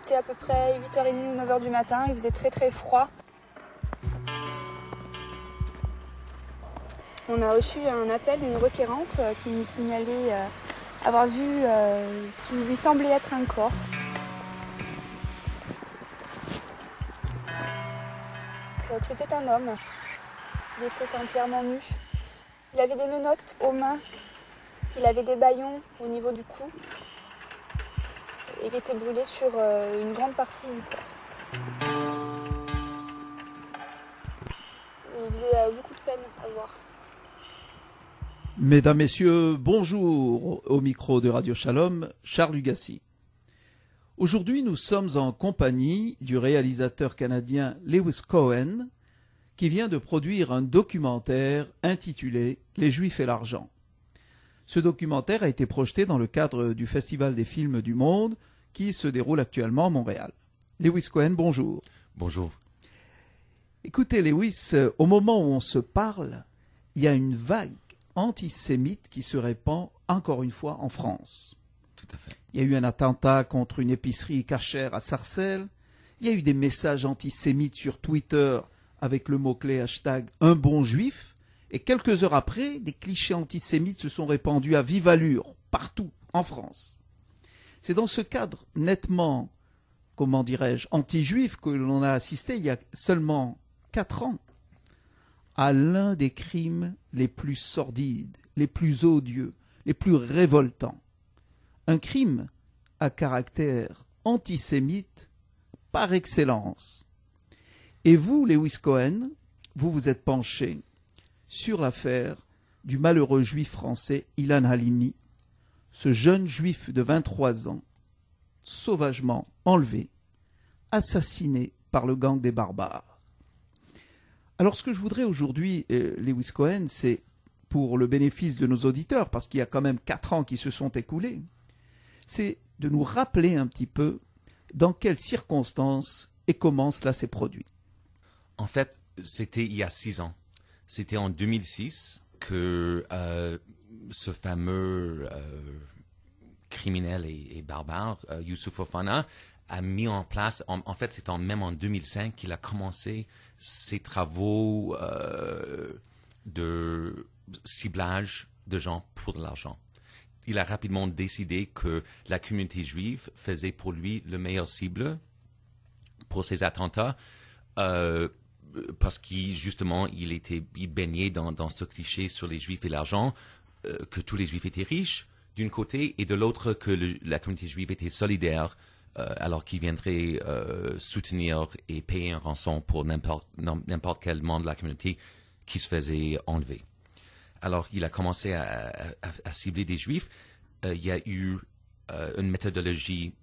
était à peu près 8h30 ou 9h du matin, il faisait très très froid. On a reçu un appel d'une requérante qui nous signalait avoir vu ce qui lui semblait être un corps. Donc c'était un homme, il était entièrement nu. Il avait des menottes aux mains, il avait des bâillons au niveau du cou. Et il était brûlé sur une grande partie du corps. Et il faisait beaucoup de peine à voir. Mesdames, Messieurs, bonjour. Au micro de Radio Shalom, Charles Lugassi. Aujourd'hui, nous sommes en compagnie du réalisateur canadien Lewis Cohen, qui vient de produire un documentaire intitulé « Les Juifs et l'argent ». Ce documentaire a été projeté dans le cadre du Festival des films du monde qui se déroule actuellement à Montréal. Lewis Cohen, bonjour. Bonjour. Écoutez, Lewis, au moment où on se parle, il y a une vague antisémite qui se répand encore une fois en France. Tout à fait. Il y a eu un attentat contre une épicerie cachère à Sarcelles. Il y a eu des messages antisémites sur Twitter avec le mot-clé #un bon juif. Et quelques heures après, des clichés antisémites se sont répandus à vive allure, partout en France. C'est dans ce cadre nettement, comment dirais-je, anti-juif que l'on a assisté il y a seulement 4 ans à l'un des crimes les plus sordides, les plus odieux, les plus révoltants. Un crime à caractère antisémite par excellence. Et vous, Lewis Cohen, vous vous êtes penché sur l'affaire du malheureux juif français Ilan Halimi, ce jeune juif de 23 ans, sauvagement enlevé, assassiné par le gang des barbares. Alors ce que je voudrais aujourd'hui, Lewis Cohen, c'est pour le bénéfice de nos auditeurs, parce qu'il y a quand même 4 ans qui se sont écoulés, c'est de nous rappeler un petit peu dans quelles circonstances et comment cela s'est produit. En fait, c'était il y a 6 ans. C'était en 2006 que ce fameux criminel et barbare, Youssouf Fofana, a mis en place, en fait c'est même en 2005 qu'il a commencé ses travaux de ciblage de gens pour de l'argent. Il a rapidement décidé que la communauté juive faisait pour lui le meilleur cible pour ses attentats, parce qu'il justement il baignait dans ce cliché sur les juifs et l'argent, que tous les juifs étaient riches d'une côté, et de l'autre que la communauté juive était solidaire, alors qu'il viendrait soutenir et payer un rançon pour n'importe quel membre de la communauté qui se faisait enlever. Alors il a commencé à cibler des juifs. Il y a eu une méthodologie,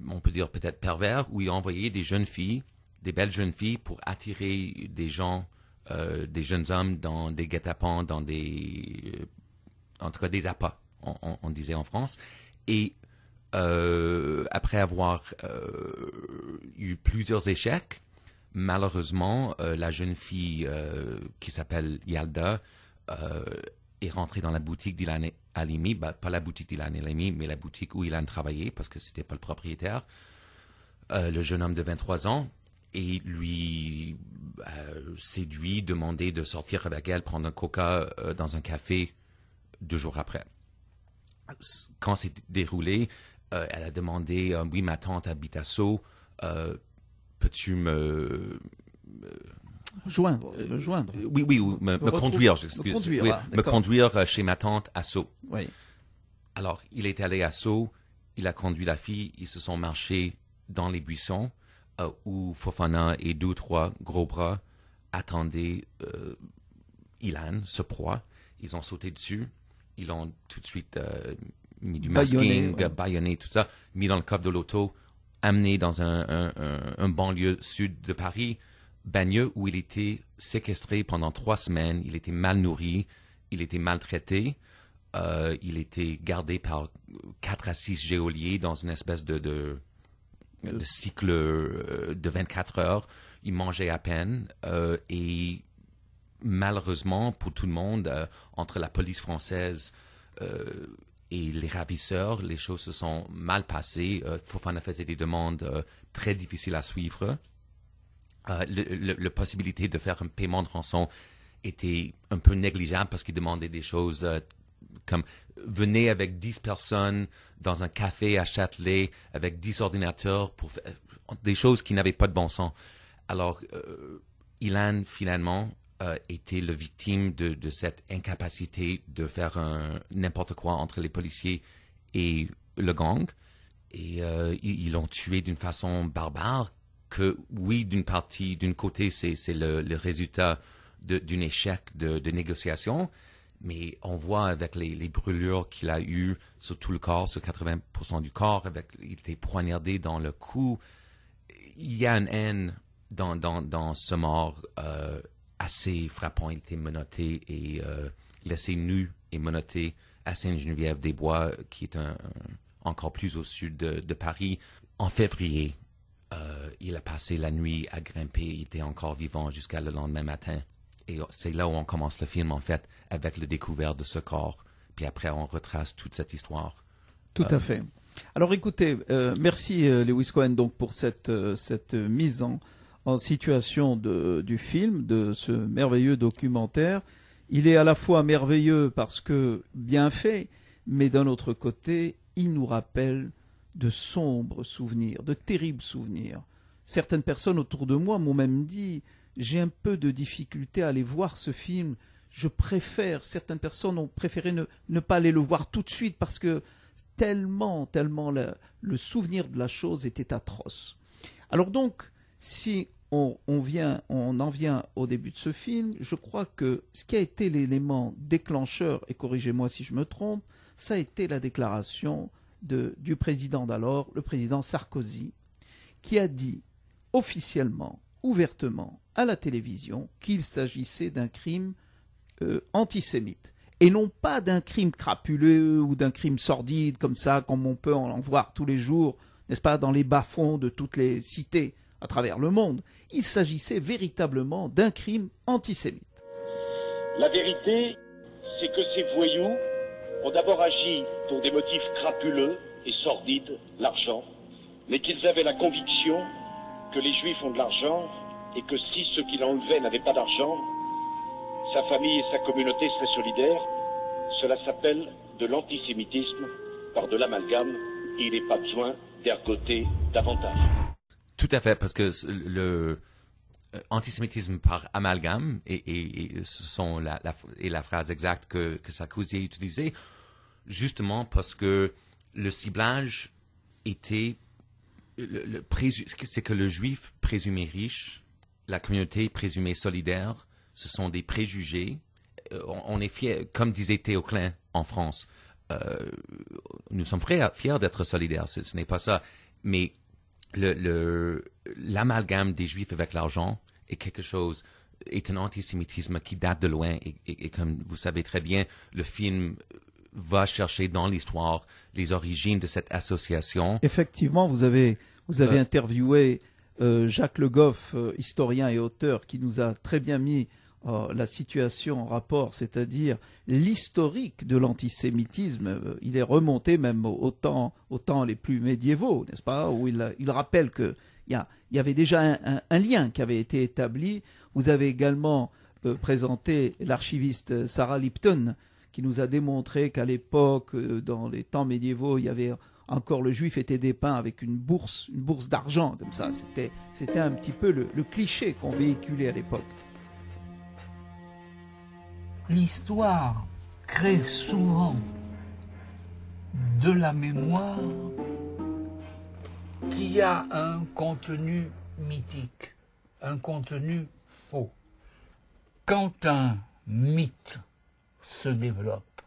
on peut dire peut-être pervers, où il a envoyé des jeunes filles, des belles jeunes filles, pour attirer des gens, des jeunes hommes dans des guet-apens, dans en tout cas des appâts, on disait en France. Et après avoir eu plusieurs échecs, malheureusement, la jeune fille qui s'appelle Yalda est rentrée dans la boutique d'Ilan Halimi, pas la boutique d'Ilan Halimi, mais la boutique où Ilan travaillait, parce que c'était pas le propriétaire, le jeune homme de 23 ans, et lui séduit, demandé de sortir avec elle, prendre un coca dans un café 2 jours après. Quand c'est déroulé, elle a demandé, oui, ma tante habite à Sceaux, peux-tu me joindre. Oui, me conduire, me conduire chez ma tante à Sceaux. Oui. Alors, il est allé à Sceaux, il a conduit la fille, ils se sont marchés dans les buissons, où Fofana et 2 ou 3 gros bras attendaient Ilan, ce proie. Ils ont sauté dessus, ils l'ont tout de suite mis du masking, bâillonné, tout ça, mis dans le coffre de l'auto, amené dans un banlieue sud de Paris, Bagneux, où il était séquestré pendant 3 semaines. Il était mal nourri, il était maltraité, il était gardé par 4 à 6 geôliers dans une espèce de cycle de 24 heures. Il mangeait à peine, et malheureusement pour tout le monde, entre la police française et les ravisseurs, les choses se sont mal passées. Fofana faisait des demandes très difficiles à suivre. La possibilité de faire un paiement de rançon était un peu négligeable parce qu'il demandait des choses comme venez avec 10 personnes dans un café à Châtelet avec 10 ordinateurs pour faire des choses qui n'avaient pas de bon sens. Alors, Ilan, finalement, était le victime de cette incapacité de faire n'importe quoi entre les policiers et le gang. Et ils l'ont tué d'une façon barbare que, oui, d'une côté, c'est le résultat d'un échec de négociation, mais on voit avec les brûlures qu'il a eues sur tout le corps, sur 80% du corps, il était poignardé dans le cou. Il y a une haine dans ce mort assez frappant. Il était menotté et laissé nu et menotté à Sainte-Geneviève-des-Bois, qui est encore plus au sud de Paris. En février, il a passé la nuit à grimper. Il était encore vivant jusqu'à le lendemain matin. Et c'est là où on commence le film, en fait, avec le découvert de ce corps. Puis après, on retrace toute cette histoire. Tout à fait. Alors écoutez, merci Lewis Cohen donc pour cette mise en situation du film, de ce merveilleux documentaire. Il est à la fois merveilleux parce que bien fait, mais d'un autre côté, il nous rappelle de sombres souvenirs, de terribles souvenirs. Certaines personnes autour de moi m'ont même dit « j'ai un peu de difficulté à aller voir ce film, certaines personnes ont préféré ne pas aller le voir tout de suite parce que tellement le souvenir de la chose était atroce. » Alors donc, si on en vient au début de ce film, je crois que ce qui a été l'élément déclencheur, et corrigez-moi si je me trompe, ça a été la déclaration du président d'alors, le président Sarkozy, qui a dit officiellement, ouvertement, à la télévision, qu'il s'agissait d'un crime antisémite. Et non pas d'un crime crapuleux ou d'un crime sordide comme ça, comme on peut en voir tous les jours, n'est-ce pas, dans les bas-fonds de toutes les cités à travers le monde. Il s'agissait véritablement d'un crime antisémite. La vérité, c'est que ces voyous ont d'abord agi pour des motifs crapuleux et sordides, l'argent, mais qu'ils avaient la conviction que les Juifs ont de l'argent et que si ceux qui l'enlevaient n'avaient pas d'argent, sa famille et sa communauté seraient solidaires. Cela s'appelle de l'antisémitisme par de l'amalgame. Il n'est pas besoin d'ergoter davantage. Tout à fait, parce que le antisémitisme par amalgame et la phrase exacte que Sarkozy a utilisée, justement parce que le ciblage était c'est que le juif présumé riche, la communauté présumée solidaire, ce sont des préjugés. On est fiers, comme disait Théo Klein en France, nous sommes fiers d'être solidaires, ce n'est pas ça. Mais l'amalgame des juifs avec l'argent est un antisémitisme qui date de loin et comme vous savez très bien, le film va chercher dans l'histoire les origines de cette association. Effectivement, vous avez interviewé Jacques Le Goff, historien et auteur, qui nous a très bien mis la situation en rapport, c'est-à-dire l'historique de l'antisémitisme. Il est remonté même aux temps les plus médiévaux, n'est-ce pas, où il rappelle qu'il y avait déjà un lien qui avait été établi. Vous avez également présenté l'archiviste Sarah Lipton, qui nous a démontré qu'à l'époque, dans les temps médiévaux, il y avait encore le juif était dépeint avec une bourse d'argent, comme ça. C'était un petit peu le cliché qu'on véhiculait à l'époque. L'histoire crée souvent de la mémoire qui a un contenu mythique, un contenu faux. Quand un mythe se développe,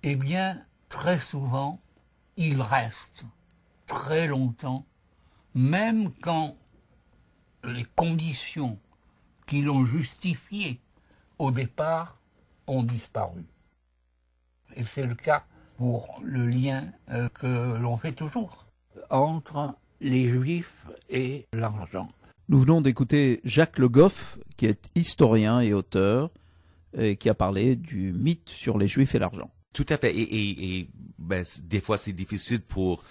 eh bien, très souvent, il reste très longtemps, même quand les conditions qui l'ont justifié au départ ont disparu. Et c'est le cas pour le lien que l'on fait toujours entre les Juifs et l'argent. Nous venons d'écouter Jacques Le Goff, qui est historien et auteur, et qui a parlé du mythe sur les Juifs et l'argent. Tout à fait. Ben, des fois, c'est difficile pour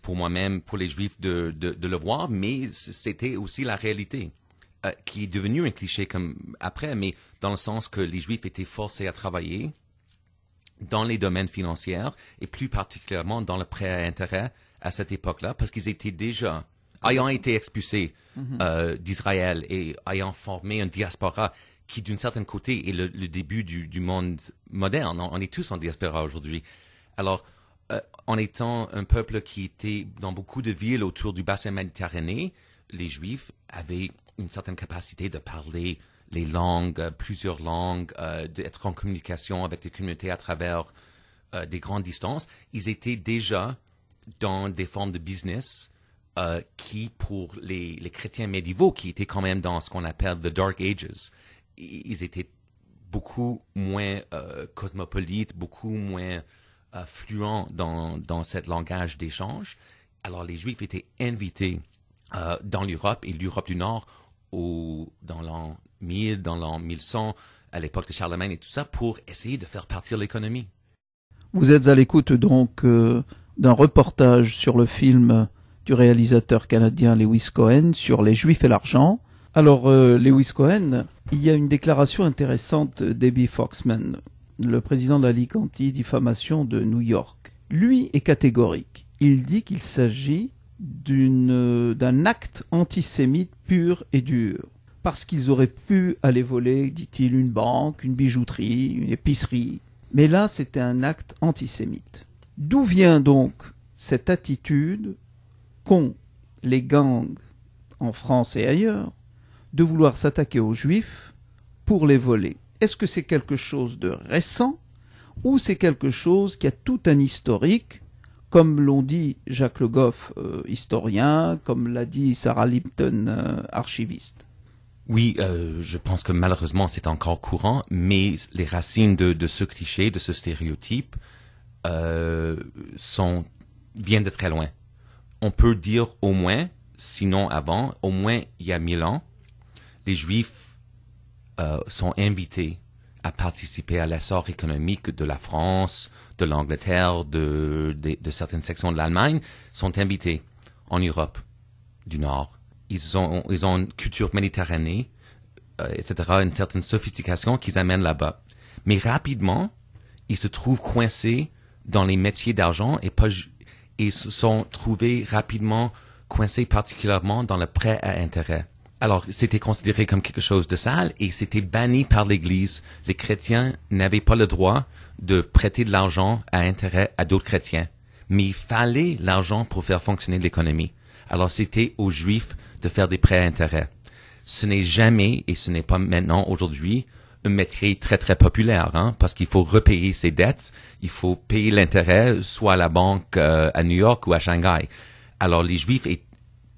moi-même, pour les Juifs, de le voir, mais c'était aussi la réalité, qui est devenue un cliché comme après, mais dans le sens que les Juifs étaient forcés à travailler dans les domaines financiers et plus particulièrement dans le prêt à intérêt à cette époque-là, parce qu'ils étaient déjà, ayant été expulsés d'Israël et ayant formé une diaspora qui, d'une certaine côté, est le début du monde moderne. On est tous en diaspora aujourd'hui. Alors, en étant un peuple qui était dans beaucoup de villes autour du bassin méditerranéen, les Juifs avaient une certaine capacité de parler les langues, plusieurs langues, d'être en communication avec les communautés à travers des grandes distances. Ils étaient déjà dans des formes de business qui, pour les chrétiens médiévaux, qui étaient quand même dans ce qu'on appelle the Dark Ages, ils étaient beaucoup moins cosmopolites, beaucoup moins fluents dans ce langage d'échange. Alors les Juifs étaient invités dans l'Europe et l'Europe du Nord dans l'an 1000, dans l'an 1100, à l'époque de Charlemagne et tout ça, pour essayer de faire partir l'économie. Vous êtes à l'écoute donc d'un reportage sur le film du réalisateur canadien Lewis Cohen sur les Juifs et l'argent. Alors, Lewis Cohen, il y a une déclaration intéressante d'Abby Foxman, le président de la Ligue anti-diffamation de New York. Lui est catégorique. Il dit qu'il s'agit d'un acte antisémite pur et dur. Parce qu'ils auraient pu aller voler, dit-il, une banque, une bijouterie, une épicerie. Mais là, c'était un acte antisémite. D'où vient donc cette attitude qu'ont les gangs en France et ailleurs de vouloir s'attaquer aux Juifs pour les voler? Est-ce que c'est quelque chose de récent ou c'est quelque chose qui a tout un historique, comme l'ont dit Jacques Le Goff, historien, comme l'a dit Sarah Lipton, archiviste? Oui, je pense que malheureusement c'est encore courant, mais les racines de ce cliché, de ce stéréotype, viennent de très loin. On peut dire au moins, sinon avant, au moins il y a 1000 ans, les Juifs sont invités à participer à l'essor économique de la France, de l'Angleterre, de certaines sections de l'Allemagne, sont invités en Europe du Nord. Ils ont une culture méditerranéenne, etc., une certaine sophistication qu'ils amènent là-bas. Mais rapidement, ils se trouvent coincés dans les métiers d'argent et se sont trouvés rapidement coincés particulièrement dans le prêt à intérêt. Alors, c'était considéré comme quelque chose de sale et c'était banni par l'Église. Les chrétiens n'avaient pas le droit de prêter de l'argent à intérêt à d'autres chrétiens. Mais il fallait l'argent pour faire fonctionner l'économie. Alors, c'était aux Juifs de faire des prêts à intérêt. Ce n'est jamais, et ce n'est pas maintenant, aujourd'hui, un métier très très populaire, parce qu'il faut repayer ses dettes, il faut payer l'intérêt, soit à la banque à New York ou à Shanghai. Alors les Juifs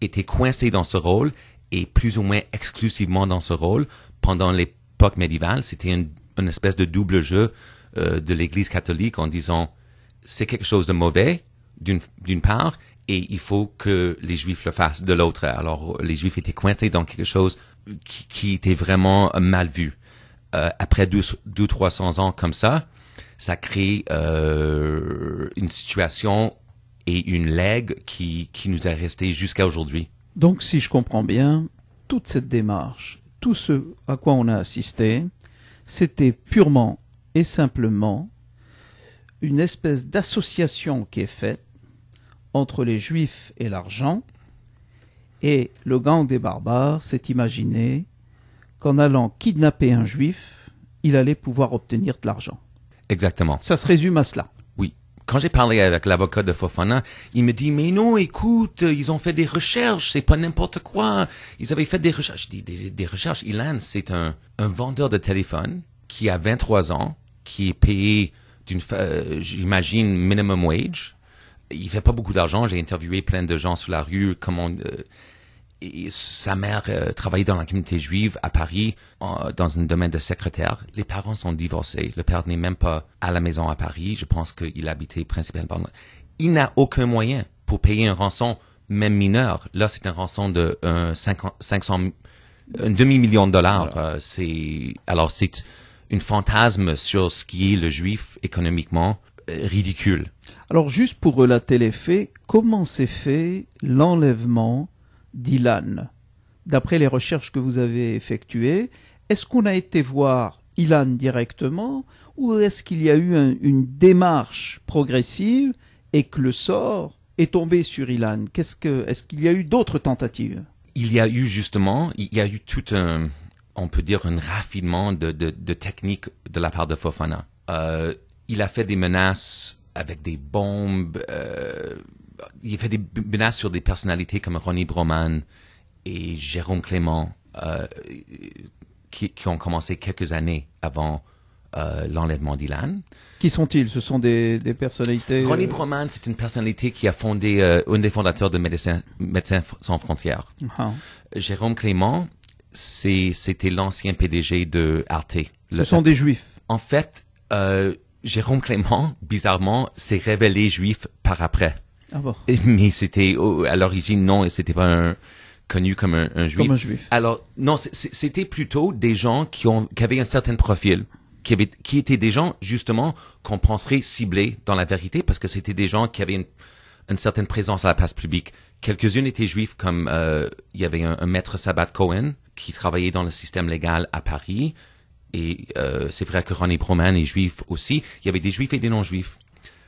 étaient coincés dans ce rôle, et plus ou moins exclusivement dans ce rôle. Pendant l'époque médiévale, c'était une espèce de double jeu de l'Église catholique en disant c'est quelque chose de mauvais, d'une part, et il faut que les Juifs le fassent de l'autre. Alors, les Juifs étaient coincés dans quelque chose qui était vraiment mal vu. Après 200-300 ans comme ça crée une situation et une legs qui nous est restée jusqu'à aujourd'hui. Donc, si je comprends bien, toute cette démarche, tout ce à quoi on a assisté, c'était purement et simplement une espèce d'association qui est faite entre les Juifs et l'argent, et le gang des barbares s'est imaginé qu'en allant kidnapper un Juif, il allait pouvoir obtenir de l'argent. Exactement. Ça se résume à cela. Oui. Quand j'ai parlé avec l'avocat de Fofana, il me dit, mais non, écoute, ils ont fait des recherches, c'est pas n'importe quoi. Ils avaient fait des recherches. Je dis, des recherches. Ilan, c'est un vendeur de téléphone qui a 23 ans, qui est payé j'imagine, minimum wage. Il fait pas beaucoup d'argent. J'ai interviewé plein de gens sur la rue. Et sa mère travaillait dans la communauté juive à Paris, dans un domaine de secrétaire. Les parents sont divorcés. Le père n'est même pas à la maison à Paris. Je pense qu'il habitait principalement. Il n'a aucun moyen pour payer un rançon, même mineur. Là, c'est un rançon de 500, un demi-million de dollars. Voilà. C'est une fantasme sur ce qui est le juif économiquement ridicule. Alors, juste pour relater les faits, comment s'est fait l'enlèvement d'Ilan? D'après les recherches que vous avez effectuées, est-ce qu'on a été voir Ilan directement ou est-ce qu'il y a eu une démarche progressive et que le sort est tombé sur Ilan? Est-ce qu'il y a eu d'autres tentatives? Il y a eu tout on peut dire un raffinement de techniques de la part de Fofana. Il a fait des menaces avec des bombes, il a fait des menaces sur des personnalités comme Ronnie Broman et Jérôme Clément, qui ont commencé quelques années avant l'enlèvement d'Ilan. Qui sont-ils? Ce sont des personnalités... Ronnie Broman, c'est une personnalité qui a fondé, un des fondateurs de Médecins sans frontières. Uh-huh. Jérôme Clément, c'était l'ancien PDG de Arte. Ce sont des juifs. En fait, Jérôme Clément, bizarrement, s'est révélé juif par après. Ah bon. Mais c'était, à l'origine, non, c'était pas connu comme un juif. Comme un juif. Alors, non, c'était plutôt des gens qui avaient un certain profil, qui étaient des gens, justement, qu'on penserait ciblés dans la vérité, parce que c'était des gens qui avaient une certaine présence à la place publique. Quelques-unes étaient juifs, comme il y avait un maître Sabbat Cohen, qui travaillait dans le système légal à Paris, et c'est vrai que Ronnie Broman est juif aussi. Il y avait des juifs et des non-juifs.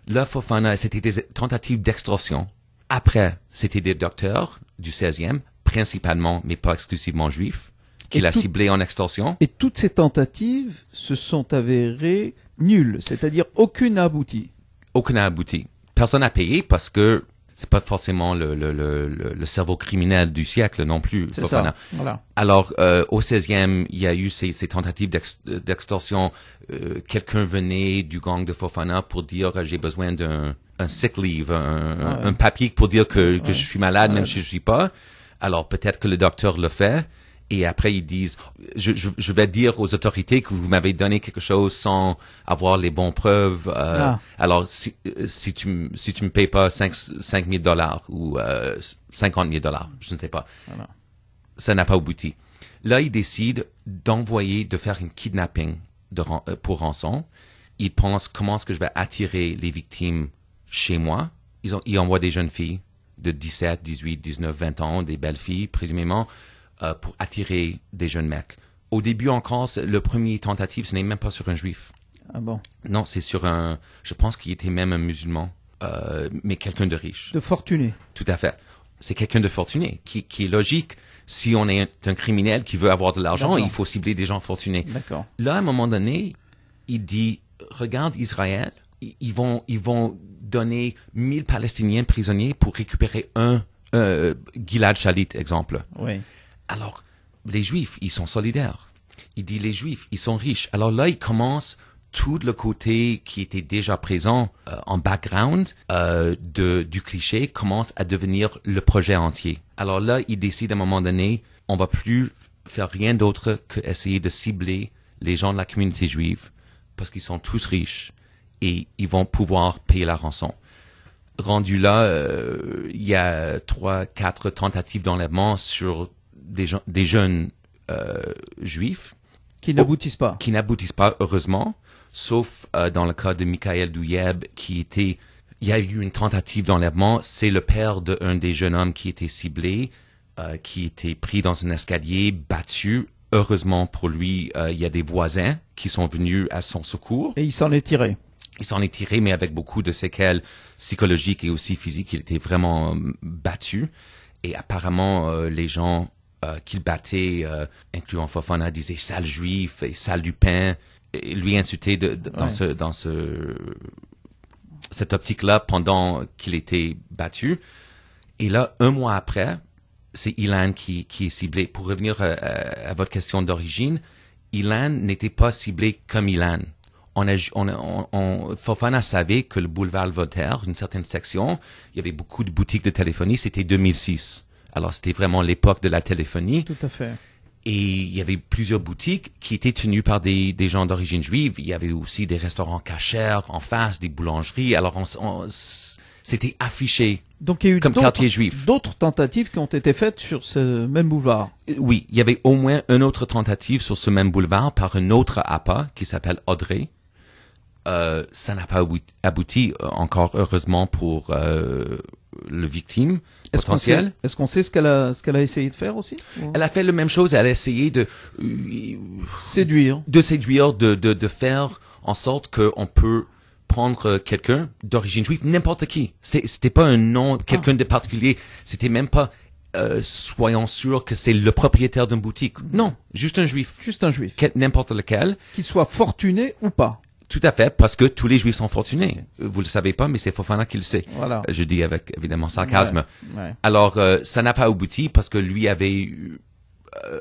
Là, Fofana, c'était des tentatives d'extorsion. Après, c'était des docteurs du 16e, principalement, mais pas exclusivement juifs, qu'il a ciblés en extorsion. Et toutes ces tentatives se sont avérées nulles, c'est-à-dire aucune n'a abouti. Aucune n'a abouti. Personne n'a payé parce que c'est pas forcément le cerveau criminel du siècle non plus. C'est Fofana. ça. Voilà. Alors, au 16e, il y a eu ces tentatives d'extorsion. Quelqu'un venait du gang de Fofana pour dire j'ai besoin d'un sick leave, un papier pour dire que je suis malade, même si je suis pas. Alors, peut-être que le docteur le fait. Et après, ils disent, je vais dire aux autorités que vous m'avez donné quelque chose sans avoir les bonnes preuves. Alors, si tu me payes pas $5,000 ou $50,000, je ne sais pas. Voilà. Ça n'a pas abouti. Là, ils décident de faire une kidnapping pour rançon. Ils pensent comment est-ce que je vais attirer les victimes chez moi. Ils envoient des jeunes filles de 17, 18, 19, 20 ans, des belles filles, présumément, pour attirer des jeunes mecs. Au début encore, le premier tentative, ce n'est même pas sur un juif. Ah bon? Non, c'est sur je pense qu'il était même un musulman, mais quelqu'un de riche. De fortuné. Tout à fait. C'est quelqu'un de fortuné, qui est logique. Si on est un criminel qui veut avoir de l'argent, il faut cibler des gens fortunés. D'accord. Là, à un moment donné, il dit, regarde Israël, ils vont donner 1000 Palestiniens prisonniers pour récupérer un Gilad Shalit, exemple. Oui. Alors, les Juifs, ils sont solidaires. Il dit, les Juifs, ils sont riches. Alors là, il commence tout le côté qui était déjà présent en background du cliché commence à devenir le projet entier. Alors là, il décide à un moment donné, on va plus faire rien d'autre que essayer de cibler les gens de la communauté juive parce qu'ils sont tous riches et ils vont pouvoir payer la rançon. Rendu là, il y a 3-4 tentatives d'enlèvement sur des jeunes juifs. Qui n'aboutissent pas. Qui n'aboutissent pas, heureusement, sauf dans le cas de Michael Douyeb, il y a eu une tentative d'enlèvement. C'est le père d'un des jeunes hommes qui était ciblé, qui était pris dans un escalier, battu. Heureusement pour lui, il y a des voisins qui sont venus à son secours. Et il s'en est tiré. Il s'en est tiré, mais avec beaucoup de séquelles psychologiques et aussi physiques. Il était vraiment battu. Et apparemment, les gens qu'il battait, incluant Fofana, disaient « sale juif » et « sale du pain », et lui insultait dans cette optique-là pendant qu'il était battu. Et là, un mois après, c'est Ilan qui est ciblé. Pour revenir à votre question d'origine, Ilan n'était pas ciblé comme Ilan. Fofana savait que le boulevard Voltaire, une certaine section, il y avait beaucoup de boutiques de téléphonie, c'était 2006. Alors, c'était vraiment l'époque de la téléphonie. Tout à fait. Et il y avait plusieurs boutiques qui étaient tenues par des gens d'origine juive. Il y avait aussi des restaurants cachers en face, des boulangeries. Alors, C'était affiché Donc il y a eu comme quartier juif. d'autres tentatives qui ont été faites sur ce même boulevard. Oui, il y avait au moins une autre tentative sur ce même boulevard par un autre APA qui s'appelle Audrey. Ça n'a pas abouti encore, heureusement, pour le victime potentiel. Est-ce qu'on sait ce qu'elle a essayé de faire aussi? Elle a fait la même chose. Elle a essayé de Séduire. de faire en sorte qu'on peut prendre quelqu'un d'origine juive, n'importe qui. C'était pas un nom, quelqu'un de particulier. C'était même pas soyons sûrs que c'est le propriétaire d'une boutique. Non, juste un juif. Juste un juif. N'importe lequel. Qu'il soit fortuné ou pas. Tout à fait, parce que tous les juifs sont fortunés. Vous le savez pas, mais c'est Fofana qui le sait. Voilà. Je dis avec, évidemment, sarcasme. Ouais. Alors, ça n'a pas abouti parce que lui avait eu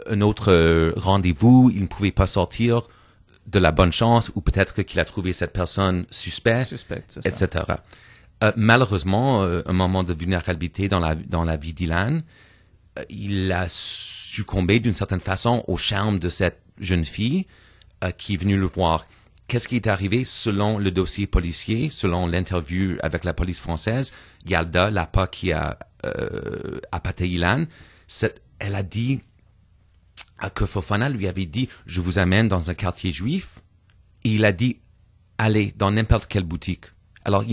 un autre rendez-vous. Il ne pouvait pas sortir de la bonne chance ou peut-être qu'il a trouvé cette personne suspecte, C'est ça. etc. Malheureusement, un moment de vulnérabilité dans la vie d'Ilan, il a succombé d'une certaine façon au charme de cette jeune fille qui est venue le voir. Qu'est-ce qui est arrivé selon le dossier policier, selon l'interview avec la police française? Yalda, l'APA qui a appâté Ilan, elle a dit que Fofana lui avait dit « Je vous amène dans un quartier juif » et il a dit « Allez, dans n'importe quelle boutique ». Alors,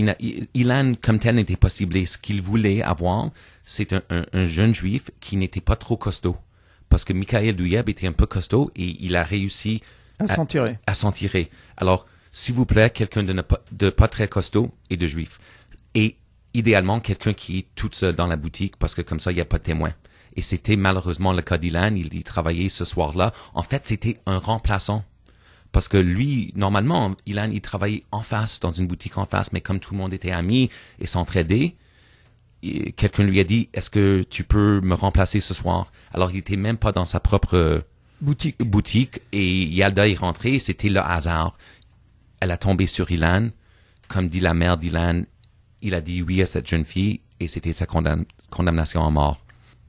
Ilan, comme tel, n'était pas ciblé. Ce qu'il voulait avoir, c'est un jeune juif qui n'était pas trop costaud. Parce que Michael Douyeb était un peu costaud et il a réussi à s'en tirer. Alors, s'il vous plaît, quelqu'un de pas très costaud et de juif. Et idéalement, quelqu'un qui est toute seule dans la boutique parce que comme ça, il n'y a pas de témoin. Et c'était malheureusement le cas d'Ilan. Il travaillait ce soir-là. En fait, c'était un remplaçant. Parce que lui, normalement, Ilan, il travaillait en face, dans une boutique en face, mais comme tout le monde était amis et s'entraidait, quelqu'un lui a dit, est-ce que tu peux me remplacer ce soir? Alors, il était même pas dans sa propre boutique et Yalda est rentrée, c'était le hasard. Elle a tombé sur Ilan. Comme dit la mère d'Ilan, il a dit oui à cette jeune fille et c'était sa condamnation à mort.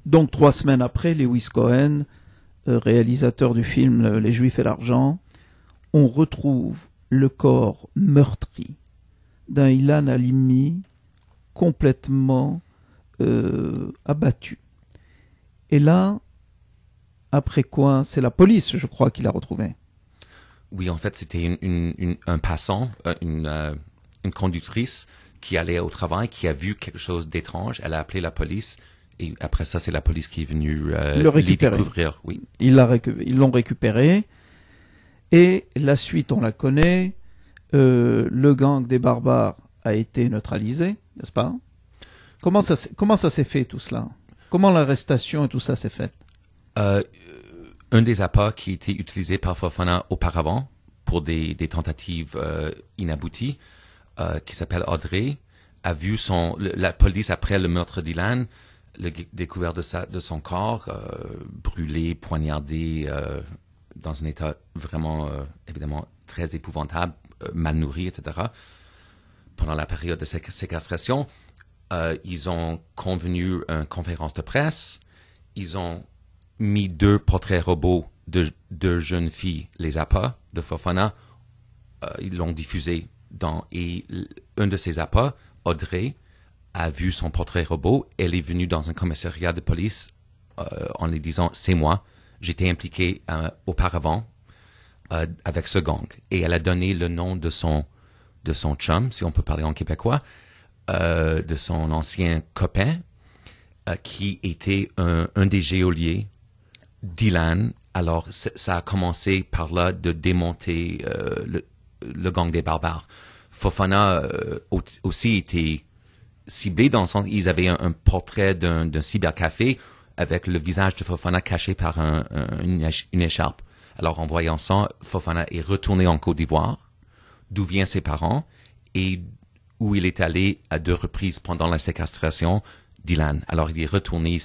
Donc 3 semaines après, Lewis Cohen, réalisateur du film Les Juifs et l'argent, on retrouve le corps meurtri d'un Ilan Halimi complètement abattu. Et là, après quoi, c'est la police, je crois, qui l'a retrouvé. Oui, en fait, c'était un passant, une conductrice qui allait au travail, qui a vu quelque chose d'étrange. Elle a appelé la police. Et après ça, c'est la police qui est venue le découvrir. Oui. Ils l'ont récupéré. Et la suite, on la connaît. Le gang des barbares a été neutralisé, n'est-ce pas? Comment ça s'est fait tout cela? Comment l'arrestation et tout ça s'est fait? Un des appâts qui était utilisé par Fofana auparavant pour des tentatives inabouties, qui s'appelle Audrey, a vu la police après le meurtre d'Ilan, le découvert de son corps, brûlé, poignardé, dans un état vraiment, évidemment, très épouvantable, mal nourri, etc. Pendant la période de séquestration, ils ont convenu une conférence de presse. Ils ont mis 2 portraits robots de 2 jeunes filles, les appâts de Fofana. Ils l'ont diffusé et un de ces appâts, Audrey, a vu son portrait robot. Elle est venue dans un commissariat de police en lui disant « C'est moi, j'étais impliqué auparavant avec ce gang. » Et elle a donné le nom de son chum, si on peut parler en québécois, de son ancien copain, qui était un des geôliers d'Ilan. Alors, ça a commencé par là de démonter le gang des barbares. Fofana aussi était ciblé dans le sens ils avaient un portrait d'un cybercafé avec le visage de Fofana caché par une écharpe. Alors, en voyant ça, Fofana est retourné en Côte d'Ivoire, d'où viennent ses parents, et où il est allé à 2 reprises pendant la séquestration d'Ilan. Alors, il est retourné,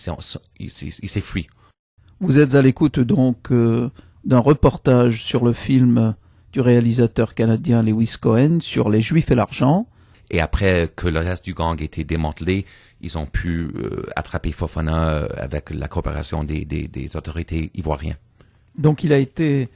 il s'est fui. Vous êtes à l'écoute donc d'un reportage sur le film du réalisateur canadien Lewis Cohen sur les Juifs et l'argent. Et après que le reste du gang était démantelé, ils ont pu attraper Fofana avec la coopération des autorités ivoiriennes. Donc il a été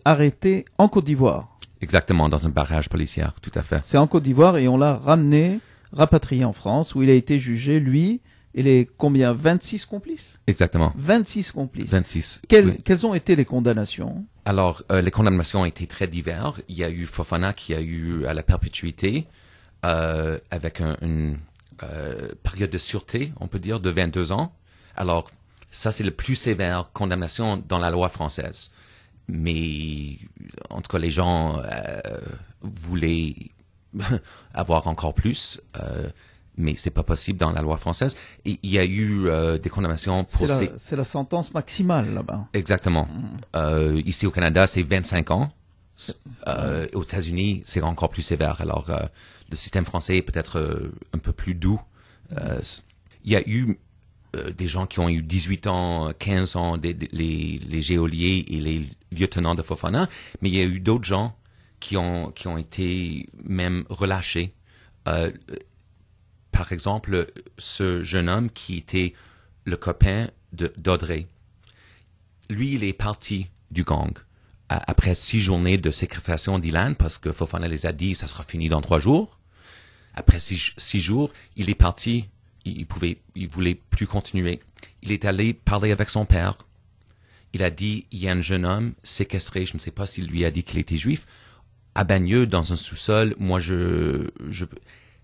arrêté en Côte d'Ivoire. Exactement, dans un barrage policier, tout à fait. C'est en Côte d'Ivoire et on l'a ramené rapatrié en France, où il a été jugé, lui, et les combien 26 complices? Exactement. 26 complices. 26. Quelles ont été les condamnations? Alors, les condamnations ont été très diverses. Il y a eu Fofana qui a eu à la perpétuité, avec une période de sûreté, on peut dire, de 22 ans. Alors, ça, c'est le plus sévère condamnation dans la loi française. Mais, en tout cas, les gens voulaient avoir encore plus, mais c'est pas possible dans la loi française. Et il y a eu des condamnations pour C'est la sentence maximale, là-bas. Exactement. Ici au Canada, c'est 25 ans. Aux États-Unis, c'est encore plus sévère. Alors, le système français est peut-être un peu plus doux. Il y a eu des gens qui ont eu 18 ans, 15 ans, les geôliers et les lieutenants de Fofana, mais il y a eu d'autres gens qui ont été même relâchés. Par exemple, ce jeune homme qui était le copain d'Audrey. Lui, il est parti du gang après 6 journées de séquestration d'Ilan, parce que Fofana les a dit, ça sera fini dans 3 jours. Après 6 jours, il est parti. Il voulait plus continuer. Il est allé parler avec son père. Il a dit, il y a un jeune homme séquestré, je ne sais pas s'il lui a dit qu'il était juif, à Bagneux, dans un sous-sol. Moi,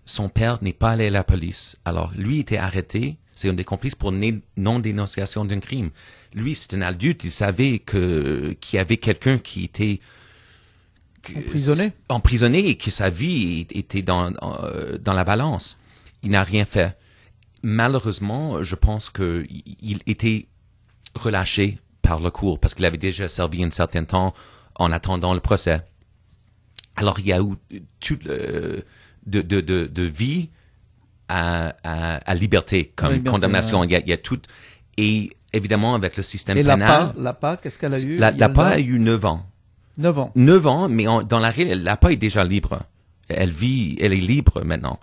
son père n'est pas allé à la police. Alors, lui était arrêté. C'est un des complices pour non-dénonciation d'un crime. Lui, c'est un adulte. Il savait qu'il y avait quelqu'un qui était emprisonné et que sa vie était dans la balance. Il n'a rien fait. Malheureusement, je pense qu'il était relâché par le cour parce qu'il avait déjà servi un certain temps en attendant le procès. Alors, il y a eu toute de vie à liberté comme condamnation. Ouais. Il y a tout. Et évidemment, avec le système pénal. Et l'APA, qu'est-ce qu'elle a eu? L'APA a eu 9 ans. 9 ans. 9 ans, mais dans la réalité, l'APA est déjà libre. Elle est libre maintenant.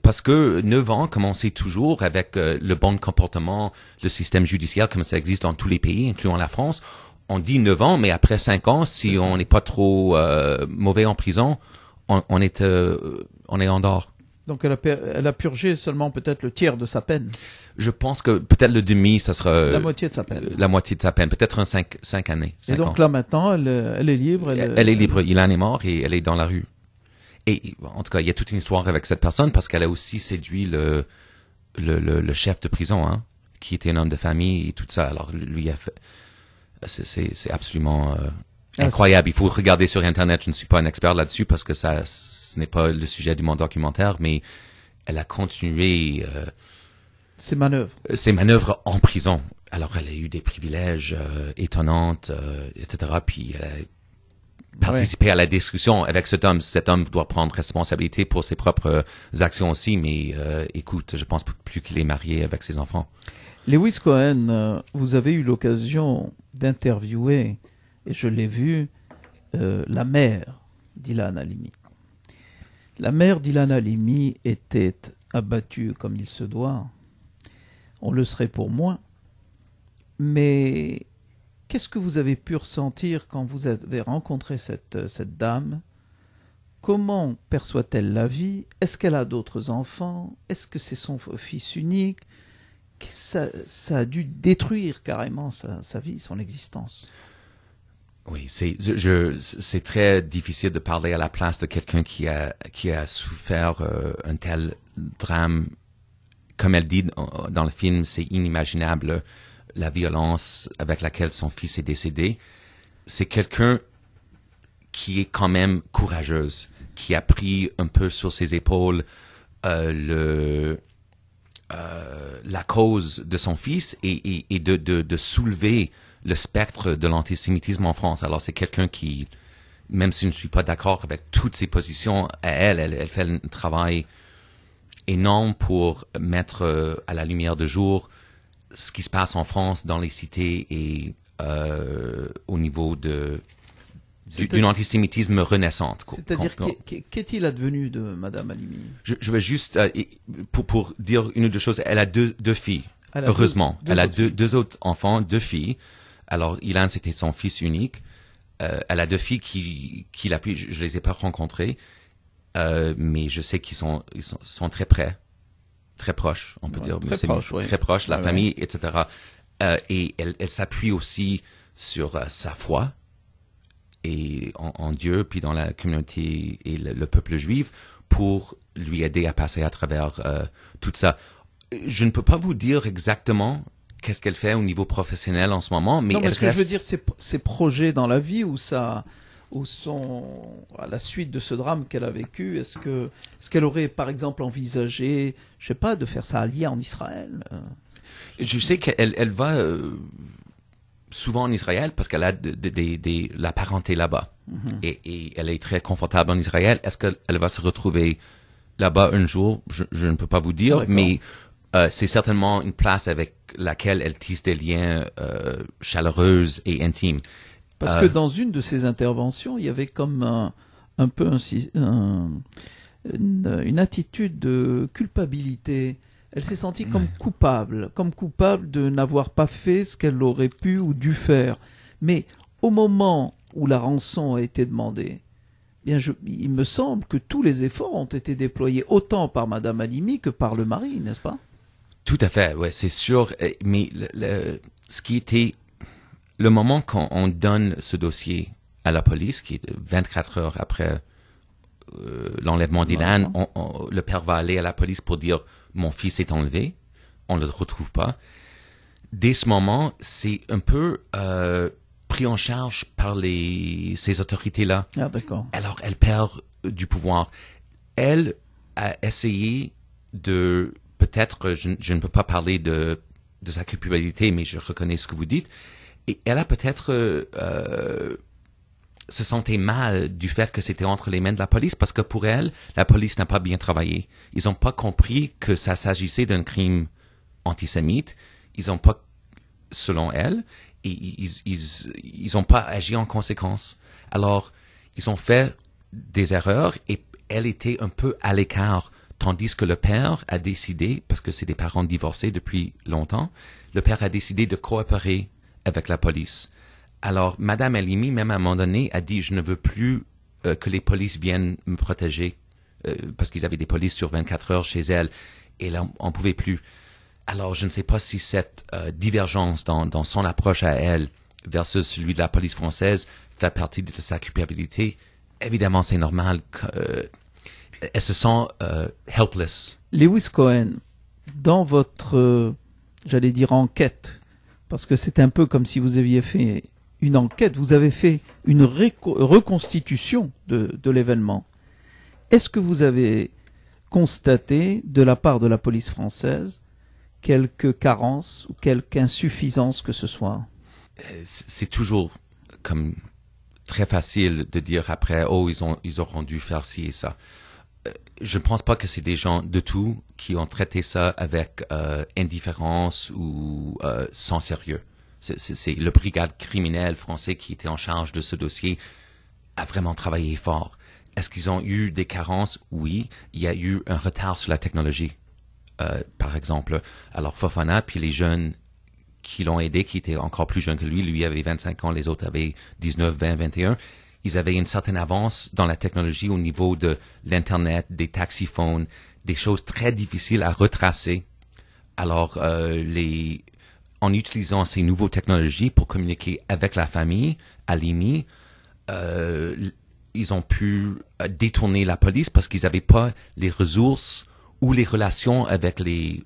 Parce que 9 ans, comme on sait toujours, avec le bon comportement, le système judiciaire, comme ça existe dans tous les pays, incluant la France, on dit 9 ans, mais après 5 ans, si on n'est pas trop mauvais en prison, on est en dehors. Donc elle a purgé seulement peut-être le tiers de sa peine. Je pense que peut-être le demi, ça sera... La moitié de sa peine. La moitié de sa peine, peut-être 5 années. 5 et donc ans. Là maintenant, elle est libre. Elle est libre, il en est mort et elle est dans la rue. Et en tout cas, il y a toute une histoire avec cette personne parce qu'elle a aussi séduit le chef de prison, hein, qui était un homme de famille et tout ça. Alors lui a fait... C'est absolument incroyable. Il faut regarder sur Internet. Je ne suis pas un expert là-dessus parce que ce n'est pas le sujet de mon documentaire, mais elle a continué ses manœuvres en prison. Alors elle a eu des privilèges étonnantes, etc. Puis elle a participé à la discussion avec cet homme. Cet homme doit prendre responsabilité pour ses propres actions aussi, mais écoute, je pense plus qu'il est marié avec ses enfants. Lewis Cohen, vous avez eu l'occasion d'interviewer, et je l'ai vu, la mère d'Ilan Halimi. La mère d'Ilan Halimi était abattue comme il se doit. On le serait pour moi. Mais qu'est-ce que vous avez pu ressentir quand vous avez rencontré cette dame? Comment perçoit-elle la vie? Est-ce qu'elle a d'autres enfants? Est-ce que c'est son fils unique? Ça a dû détruire carrément sa vie, son existence. Oui, c'est très difficile de parler à la place de quelqu'un qui a souffert un tel drame. Comme elle dit dans le film, c'est inimaginable la violence avec laquelle son fils est décédé. C'est quelqu'un qui est quand même courageuse, qui a pris un peu sur ses épaules la cause de son fils et de soulever le spectre de l'antisémitisme en France. Alors c'est quelqu'un qui, même si je ne suis pas d'accord avec toutes ses positions à elle fait un travail énorme pour mettre à la lumière de jour ce qui se passe en France dans les cités et au niveau d'un antisémitisme renaissant. C'est-à-dire, qu'est-il advenu de Madame Halimi? Je vais juste, pour dire une ou deux choses, elle a deux filles, heureusement. Elle a deux autres enfants, 2 filles. Alors, Ilan, c'était son fils unique. Elle a 2 filles qu'il a pu, je les ai pas rencontrées. mais je sais qu'ils sont très près, très proches, on peut dire. Très proches, oui. Très proches, la Ouais, famille, etc. Et elle s'appuie aussi sur sa foi et en Dieu, puis dans la communauté et le peuple juif pour lui aider à passer à travers tout ça. Je ne peux pas vous dire exactement qu'est-ce qu'elle fait au niveau professionnel en ce moment, mais non, mais elle ce que reste... je veux dire, ces projets dans la vie où sont à la suite de ce drame qu'elle a vécu, est-ce qu'elle aurait par exemple envisagé, je sais pas, de faire ça allié en Israël Je sais qu'elle va souvent en Israël parce qu'elle a la parenté là-bas. Et elle est très confortable en Israël. Est-ce qu'elle va se retrouver là-bas un jour? Je ne peux pas vous dire, D'accord. mais c'est certainement une place avec laquelle elle tisse des liens chaleureux et intimes. Parce que dans une de ses interventions, il y avait comme un peu une attitude de culpabilité. Elle s'est sentie comme coupable de n'avoir pas fait ce qu'elle aurait pu ou dû faire. Mais au moment où la rançon a été demandée, bien il me semble que tous les efforts ont été déployés autant par Madame Halimi que par le mari, n'est-ce pas? Tout à fait, ouais, c'est sûr. Mais ce qui était le moment quand on donne ce dossier à la police, qui est 24 heures après l'enlèvement d'Ilan, le père va aller à la police pour dire mon fils est enlevé, on ne le retrouve pas. Dès ce moment, c'est un peu pris en charge par ces autorités-là. Ah, d'accord. Alors, elle perd du pouvoir. Elle a essayé de, peut-être, je ne peux pas parler de sa culpabilité, mais je reconnais ce que vous dites. Et elle a peut-être se sentait mal du fait que c'était entre les mains de la police, parce que pour elle, la police n'a pas bien travaillé. Ils n'ont pas compris que ça s'agissait d'un crime antisémite. Ils n'ont pas, selon elle, et ils n'ont pas agi en conséquence. Alors, ils ont fait des erreurs et elle était un peu à l'écart, tandis que le père a décidé, parce que c'est des parents divorcés depuis longtemps, le père a décidé de coopérer avec la police. Alors, Madame Halimi, même à un moment donné, a dit « Je ne veux plus que les polices viennent me protéger parce qu'ils avaient des polices sur 24 heures chez elle. » Et là, on ne pouvait plus. Alors, je ne sais pas si cette divergence dans son approche à elle versus celui de la police française fait partie de sa culpabilité. Évidemment, c'est normal qu'elle se sent helpless. Lewis Cohen, dans votre, j'allais dire, enquête, parce que c'est un peu comme si vous aviez fait une enquête, vous avez fait une reconstitution de l'événement. Est-ce que vous avez constaté, de la part de la police française, quelques carences ou quelque insuffisance que ce soit? C'est toujours comme très facile de dire après, oh, ils auront dû faire ci et ça. Je ne pense pas que c'est des gens de tout qui ont traité ça avec indifférence ou sans sérieux. C'est le brigade criminelle français qui était en charge de ce dossier a vraiment travaillé fort. Est-ce qu'ils ont eu des carences? Oui. Il y a eu un retard sur la technologie. Par exemple, alors Fofana, puis les jeunes qui l'ont aidé, qui étaient encore plus jeunes que lui avait 25 ans, les autres avaient 19, 20, 21, ils avaient une certaine avance dans la technologie au niveau de l'Internet, des taxiphones, des choses très difficiles à retracer. Alors, en utilisant ces nouvelles technologies pour communiquer avec la famille, Halimi, ils ont pu détourner la police parce qu'ils n'avaient pas les ressources ou les relations avec les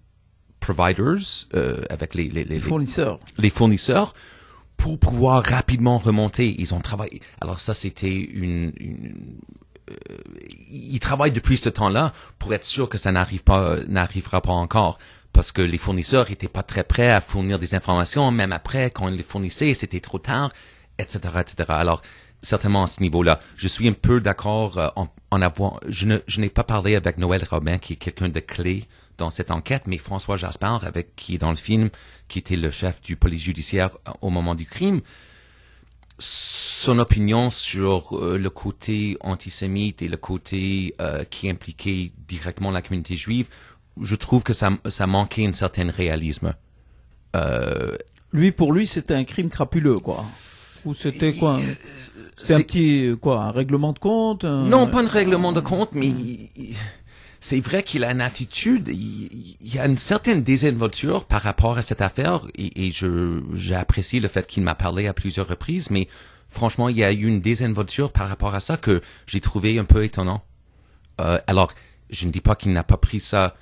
providers, avec les fournisseurs. Les fournisseurs, pour pouvoir rapidement remonter. Ils ont travaillé. Alors ça, c'était ils travaillent depuis ce temps-là pour être sûr que ça n'arrivera pas encore. Parce que les fournisseurs étaient pas très prêts à fournir des informations, même après, quand ils les fournissaient, c'était trop tard, etc., etc. Alors, certainement à ce niveau-là, je suis un peu d'accord je n'ai pas parlé avec Noël Robin, qui est quelqu'un de clé dans cette enquête, mais François Jaspard, qui est dans le film, qui était le chef du police judiciaire au moment du crime, son opinion sur le côté antisémite et le côté qui impliquait directement la communauté juive, je trouve que ça manquait un certain réalisme. Pour lui, c'était un crime crapuleux, quoi. Ou c'était quoi? C'est un petit, un règlement de compte? Non, pas un règlement de compte, mais c'est vrai qu'il a une attitude, il y a une certaine désinvolture par rapport à cette affaire, et j'ai apprécié le fait qu'il m'a parlé à plusieurs reprises, mais franchement, il y a eu une désinvolture par rapport à ça que j'ai trouvé un peu étonnant. Alors, je ne dis pas qu'il n'a pas pris ça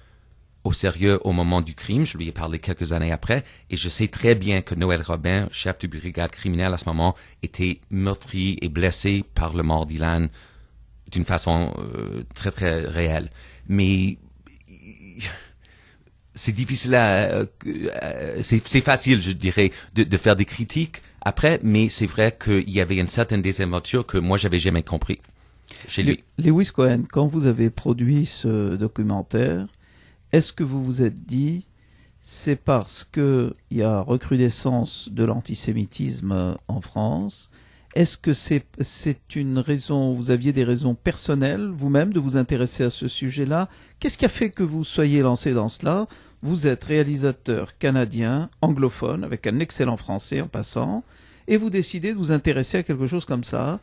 au sérieux au moment du crime, je lui ai parlé quelques années après, et je sais très bien que Noël Robin, chef de brigade criminelle à ce moment, était meurtri et blessé par le mort d'Ilan d'une façon très très réelle. Mais c'est difficile c'est facile, je dirais, de faire des critiques après, mais c'est vrai qu'il y avait une certaine désinvolture que moi j'avais jamais compris chez lui. Lewis Cohen, quand vous avez produit ce documentaire, est-ce que vous vous êtes dit, c'est parce qu'il y a recrudescence de l'antisémitisme en France? Est-ce que c'est une raison, vous aviez des raisons personnelles, vous-même, de vous intéresser à ce sujet-là? Qu'est-ce qui a fait que vous soyez lancé dans cela? Vous êtes réalisateur canadien, anglophone, avec un excellent français en passant, et vous décidez de vous intéresser à quelque chose comme ça,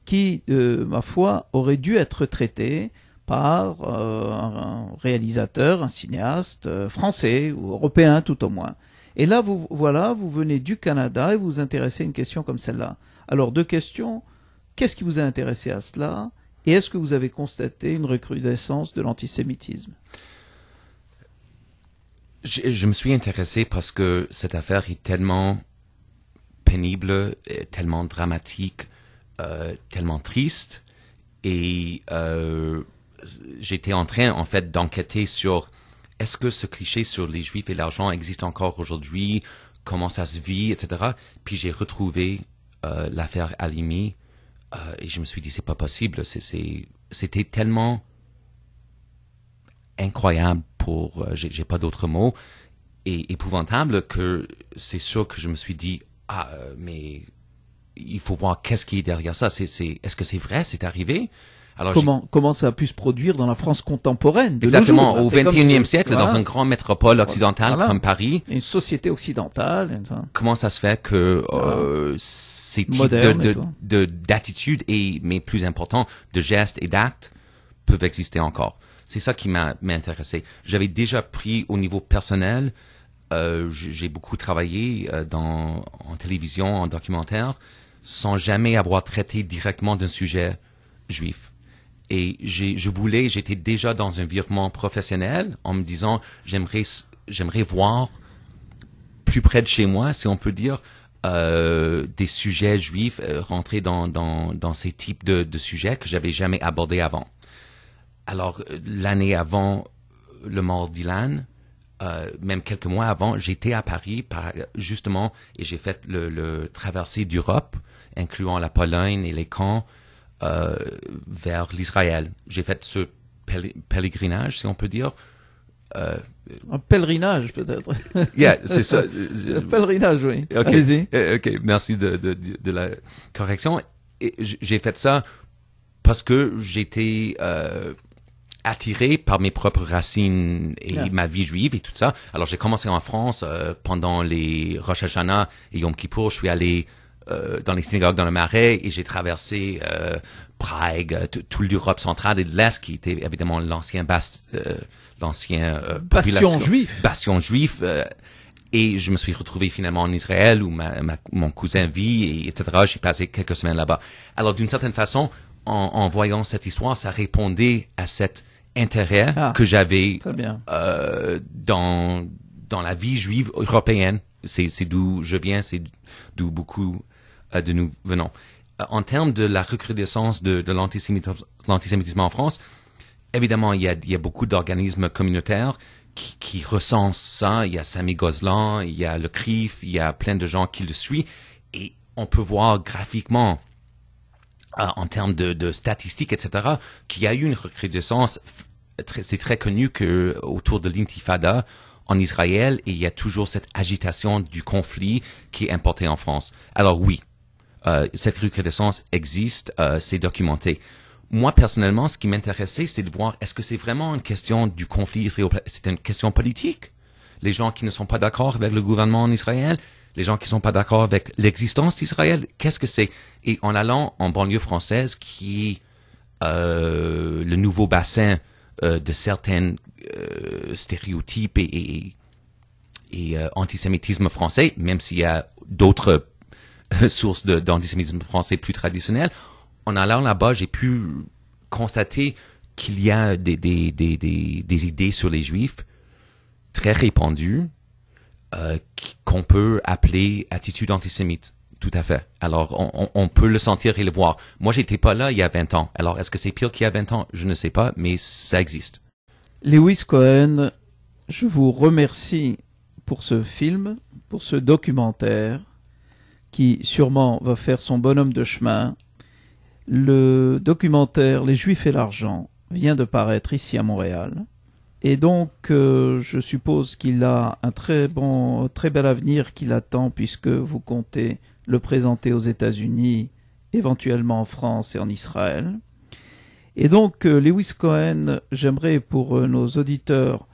qui, ma foi, aurait dû être traité par un réalisateur, un cinéaste français ou européen tout au moins. Et là, vous venez du Canada et vous vous intéressez à une question comme celle-là. Alors, deux questions. Qu'est-ce qui vous a intéressé à cela? Et est-ce que vous avez constaté une recrudescence de l'antisémitisme? Je me suis intéressé parce que cette affaire est tellement pénible, tellement dramatique, tellement triste. Et j'étais en train, en fait, d'enquêter sur est-ce que ce cliché sur les Juifs et l'argent existe encore aujourd'hui, comment ça se vit, etc. Puis j'ai retrouvé l'affaire Halimi et je me suis dit c'est pas possible, c'était tellement incroyable j'ai pas d'autres mots, et épouvantable que c'est sûr que je me suis dit mais il faut voir qu'est-ce qui est derrière ça. Est-ce que c'est vrai, c'est arrivé? Alors, comment ça a pu se produire dans la France contemporaine? Exactement, au XXIe siècle, dans une grande métropole occidentale comme Paris. Une société occidentale. Comment ça se fait que ces types d'attitudes mais plus important, de gestes et d'actes peuvent exister encore? C'est ça qui m'a intéressé. J'avais déjà pris au niveau personnel, j'ai beaucoup travaillé en télévision, en documentaire, sans jamais avoir traité directement d'un sujet juif. Et j'étais déjà dans un virement professionnel en me disant, j'aimerais voir plus près de chez moi, si on peut dire, des sujets juifs rentrer dans ces types de sujets que j'avais jamais abordés avant. Alors, l'année avant le mort d'Ilan, même quelques mois avant, j'étais à Paris, justement, et j'ai fait le traversée d'Europe, incluant la Pologne et les camps, vers l'Israël. J'ai fait ce pèlerinage, si on peut dire. Un pèlerinage, peut-être. Yeah, c'est ça. Un pèlerinage, oui. Okay. Allez-y. OK, merci de la correction. Et j'ai fait ça parce que j'étais attiré par mes propres racines et ma vie juive et tout ça. Alors, j'ai commencé en France pendant les Rosh Hashanah et Yom Kippour. Je suis allé dans les synagogues dans le Marais et j'ai traversé Prague, toute l'Europe centrale et de l'Est, qui était évidemment l'ancien bastion juif. Et je me suis retrouvé finalement en Israël où mon cousin vit, etc. J'ai passé quelques semaines là-bas. Alors, d'une certaine façon, en voyant cette histoire, ça répondait à cet intérêt que j'avais dans la vie juive européenne. C'est d'où je viens, c'est d'où beaucoup de nous venons. En termes de la recrudescence de l'antisémitisme en France, évidemment, il y a beaucoup d'organismes communautaires qui recensent ça. Il y a Sami Gozlan, il y a le CRIF, il y a plein de gens qui le suivent. Et on peut voir graphiquement, en termes de statistiques, etc., qu'il y a eu une recrudescence. C'est très connu que autour de l'intifada en Israël, et il y a toujours cette agitation du conflit qui est importée en France. Alors oui, cette recrudescence existe, c'est documenté. Moi, personnellement, ce qui m'intéressait, c'est de voir, est-ce que c'est vraiment une question du conflit israélo? C'est une question politique? Les gens qui ne sont pas d'accord avec le gouvernement en Israël, Les gens qui sont pas d'accord avec l'existence d'Israël, qu'est-ce que c'est? Et en allant en banlieue française, qui est le nouveau bassin de certains stéréotypes et antisémitisme français, même s'il y a d'autres sources d'antisémitisme français plus traditionnelles, en allant là-bas, j'ai pu constater qu'il y a des idées sur les Juifs très répandues qu'on peut appeler attitude antisémite. Tout à fait. Alors, on peut le sentir et le voir. Moi, j'étais pas là il y a 20 ans. Alors, est-ce que c'est pire qu'il y a 20 ans? Je ne sais pas, mais ça existe. Lewis Cohen, je vous remercie pour ce film, pour ce documentaire, qui sûrement va faire son bonhomme de chemin. Le documentaire Les Juifs et l'argent vient de paraître ici à Montréal. Et donc, je suppose qu'il a un très bel avenir qui l'attend, puisque vous comptez le présenter aux États-Unis, éventuellement en France et en Israël. Et donc, Lewis Cohen, j'aimerais pour nos auditeurs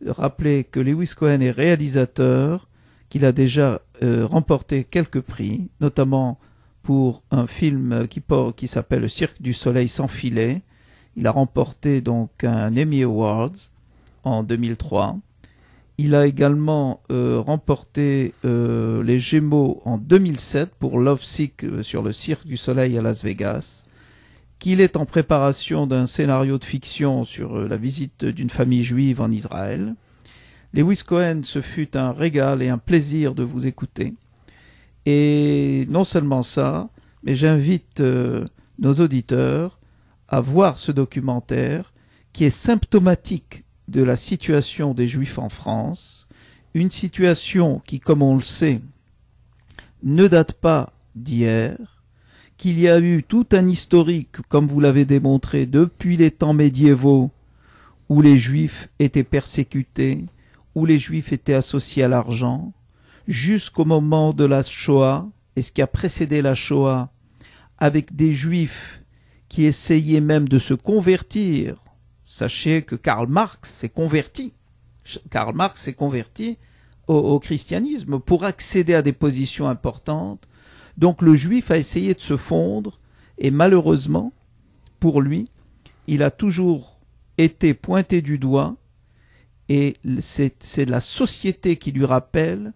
rappeler que Lewis Cohen est réalisateur, qu'il a déjà remporté quelques prix, notamment pour un film qui s'appelle Le Cirque du Soleil sans filet. Il a remporté donc un Emmy Awards en 2003. Il a également remporté les Gémeaux en 2007 pour Love Sick sur le Cirque du Soleil à Las Vegas. Qu'il est en préparation d'un scénario de fiction sur la visite d'une famille juive en Israël. Lewis Cohen, ce fut un régal et un plaisir de vous écouter. Et non seulement ça, mais j'invite nos auditeurs à voir ce documentaire qui est symptomatique de la situation des Juifs en France, une situation qui, comme on le sait, ne date pas d'hier, qu'il y a eu tout un historique, comme vous l'avez démontré, depuis les temps médiévaux, où les Juifs étaient persécutés, où les Juifs étaient associés à l'argent, jusqu'au moment de la Shoah, et ce qui a précédé la Shoah, avec des Juifs qui essayaient même de se convertir. Sachez que Karl Marx s'est converti. Karl Marx s'est converti au christianisme pour accéder à des positions importantes. Donc le Juif a essayé de se fondre et malheureusement, pour lui, il a toujours été pointé du doigt et c'est la société qui lui rappelle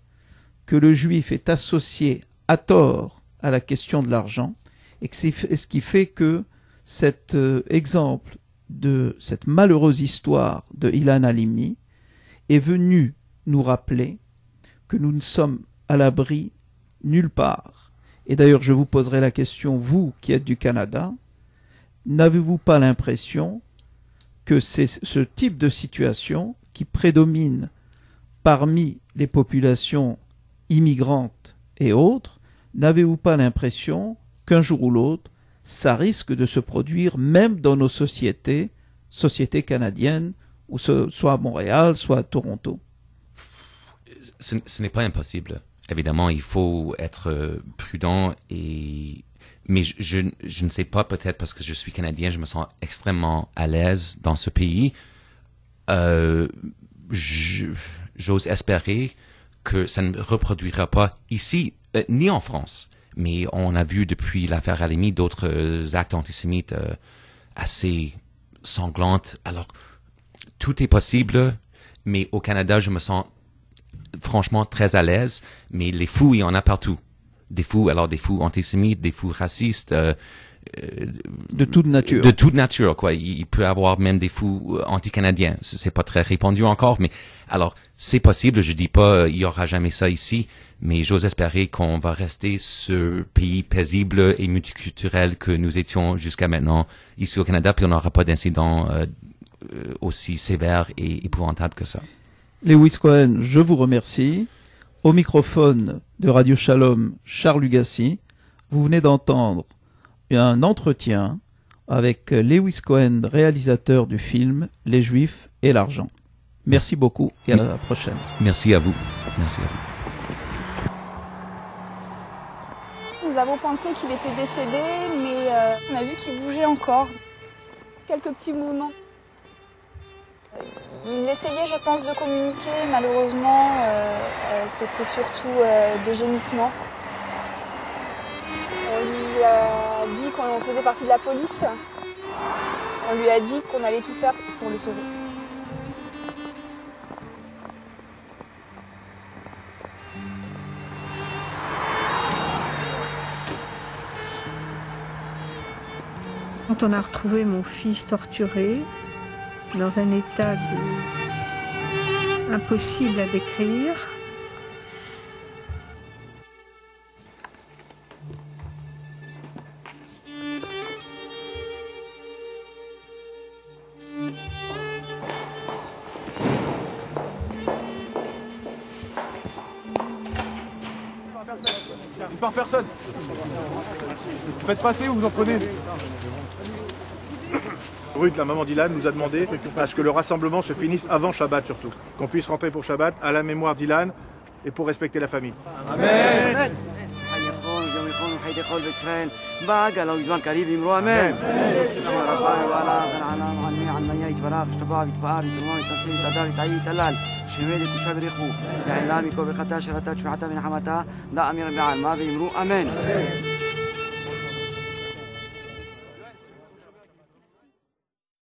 que le Juif est associé à tort à la question de l'argent et que c'est ce qui fait que cet exemple de cette malheureuse histoire de Ilan Halimi est venu nous rappeler que nous ne sommes à l'abri nulle part. Et d'ailleurs, je vous poserai la question, vous qui êtes du Canada, n'avez-vous pas l'impression que c'est ce type de situation qui prédomine parmi les populations immigrantes et autres, n'avez-vous pas l'impression qu'un jour ou l'autre, ça risque de se produire même dans nos sociétés canadiennes, ou soit à Montréal, soit à Toronto? Ce n'est pas impossible. Évidemment, il faut être prudent mais je ne sais pas, peut-être parce que je suis Canadien, je me sens extrêmement à l'aise dans ce pays. J'ose espérer que ça ne reproduira pas ici, ni en France. Mais on a vu depuis l'affaire Halimi d'autres actes antisémites assez sanglantes. Alors, tout est possible, mais au Canada, je me sens franchement très à l'aise. Mais les fous, il y en a partout. Des fous antisémites, des fous racistes. De toute nature. De toute nature, quoi. Il peut y avoir même des fous anti-canadiens. C'est pas très répandu encore, mais alors, c'est possible. Je dis pas, il y aura jamais ça ici, mais j'ose espérer qu'on va rester ce pays paisible et multiculturel que nous étions jusqu'à maintenant ici au Canada, puis on n'aura pas d'incidents aussi sévères et épouvantables que ça. Lewis Cohen, je vous remercie. Au microphone de Radio Shalom, Charles Lugassi, vous venez d'entendre un entretien avec Lewis Cohen, réalisateur du film Les Juifs et l'argent. Merci beaucoup et à la prochaine. Merci à vous. Merci à vous. Nous avons pensé qu'il était décédé, mais on a vu qu'il bougeait encore. Quelques petits mouvements. Il essayait, je pense, de communiquer. Malheureusement, c'était surtout des gémissements. On lui a dit qu'on faisait partie de la police. On lui a dit qu'on allait tout faire pour le sauver. Quand on a retrouvé mon fils torturé, dans un état impossible à décrire, Il part personne. Faites passer ou vous en prenez. Ruth, la maman d'Ilan, nous a demandé à ce que le rassemblement se finisse avant Shabbat surtout. Qu'on puisse rentrer pour Shabbat à la mémoire d'Ilan et pour respecter la famille. Amen. Amen.